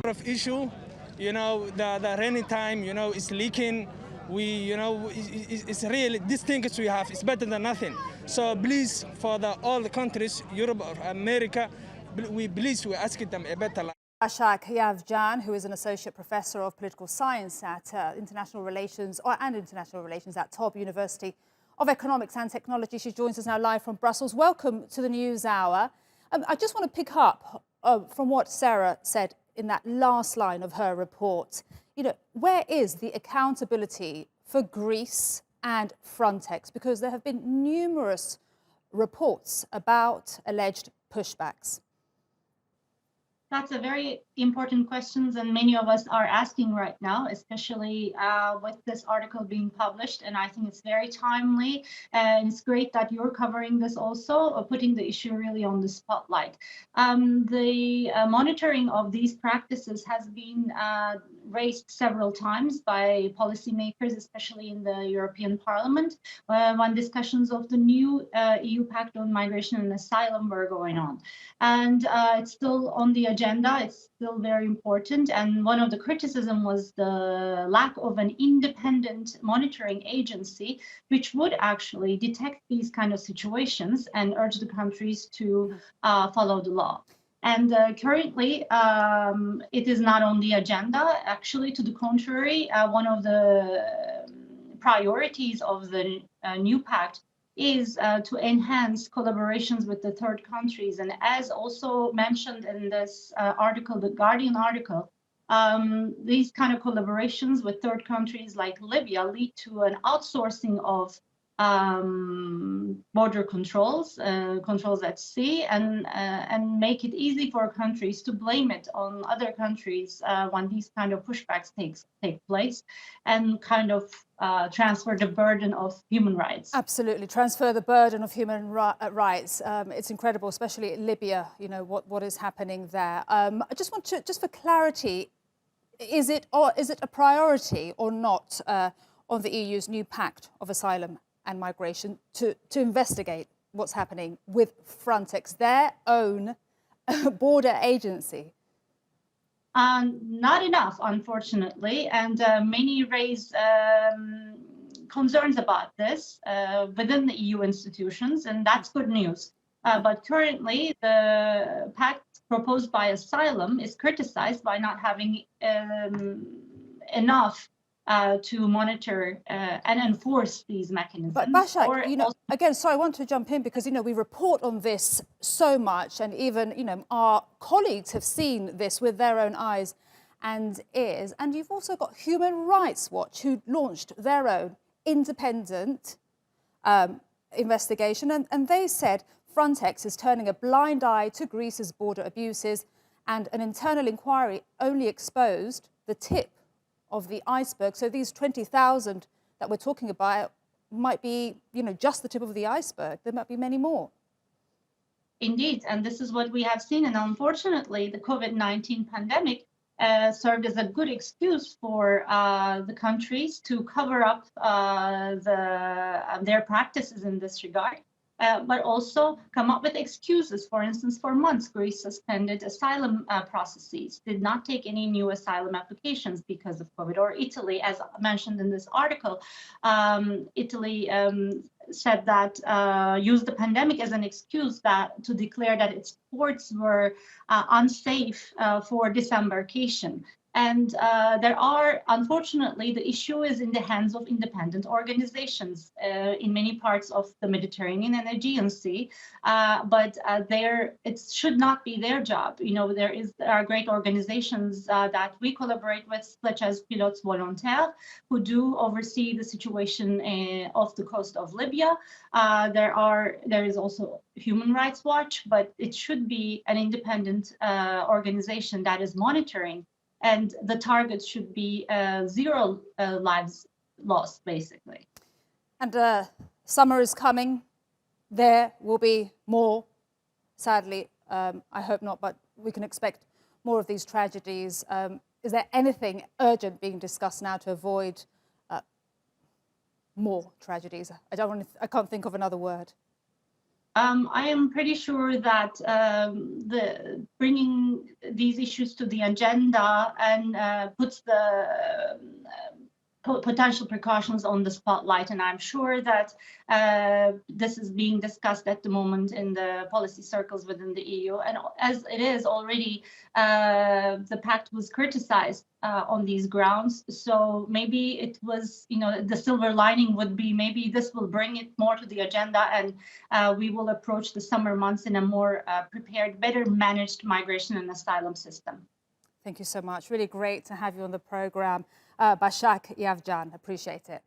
of issue. The rainy time, it's leaking. It's really, these things we have is better than nothing. So please, for all the countries, Europe or America, we ask them a better life. Basak Yavcan, who is an associate professor of political science at international relations at TOBB University of Economics and Technology. She joins us now live from Brussels. Welcome to the News Hour. I just want to pick up from what Sarah said in that last line of her report. Where is the accountability for Greece and Frontex? Because there have been numerous reports about alleged pushbacks. That's a very important question, and many of us are asking right now, especially with this article being published. And I think it's very timely, and it's great that you're covering this also, putting the issue really on the spotlight. The monitoring of these practices has been raised several times by policymakers, especially in the European Parliament, when discussions of the new EU Pact on Migration and Asylum were going on. And it's still on the agenda. It's still very important. And one of the criticism was the lack of an independent monitoring agency, which would actually detect these kind of situations and urge the countries to follow the law. And currently, it is not on the agenda. Actually, to the contrary, one of the priorities of the new pact is to enhance collaborations with the third countries. And as also mentioned in this article, the Guardian article, these kind of collaborations with third countries like Libya lead to an outsourcing of border controls at sea, and make it easy for countries to blame it on other countries when these kind of pushbacks take place, and kind of transfer the burden of human rights. Absolutely, transfer the burden of human rights. It's incredible, especially in Libya. What is happening there. I just want to, just for clarity, is it a priority or not on the EU's new pact of asylum and migration to investigate what's happening with Frontex, their own border agency? Not enough, unfortunately, and many raise concerns about this within the EU institutions, and that's good news. But currently, the pact proposed by Asylum is criticized by not having enough to monitor and enforce these mechanisms. But Basak, again, sorry, I want to jump in because, we report on this so much, and even, our colleagues have seen this with their own eyes and ears. And you've also got Human Rights Watch, who launched their own independent investigation, and they said Frontex is turning a blind eye to Greece's border abuses, and an internal inquiry only exposed the tip of the iceberg. So these 20,000 that we're talking about might be, just the tip of the iceberg. There might be many more. Indeed, and this is what we have seen. And unfortunately, the COVID-19 pandemic served as a good excuse for the countries to cover up their practices in this regard. But also come up with excuses. For instance, for months, Greece suspended asylum processes, did not take any new asylum applications because of COVID. Or Italy, as mentioned in this article, Italy said that used the pandemic as an excuse to declare that its ports were unsafe for disembarkation. And there are, unfortunately, the issue is in the hands of independent organizations in many parts of the Mediterranean and Aegean Sea, but it should not be their job. There are great organizations that we collaborate with, such as Pilotes Volontaires, who do oversee the situation off the coast of Libya. There is also Human Rights Watch, but it should be an independent organization that is monitoring. And the target should be 0 lives lost, basically. And summer is coming. There will be more, sadly. I hope not, but we can expect more of these tragedies. Is there anything urgent being discussed now to avoid more tragedies? I can't think of another word. I am pretty sure that bringing these issues to the agenda and puts the potential precautions on the spotlight, and I'm sure that this is being discussed at the moment in the policy circles within the EU. And as it is already, the pact was criticized on these grounds. So maybe it was, the silver lining would be maybe this will bring it more to the agenda, and we will approach the summer months in a more prepared, better managed migration and asylum system. Thank you so much. Really great to have you on the program. Basak Yavcan, appreciate it.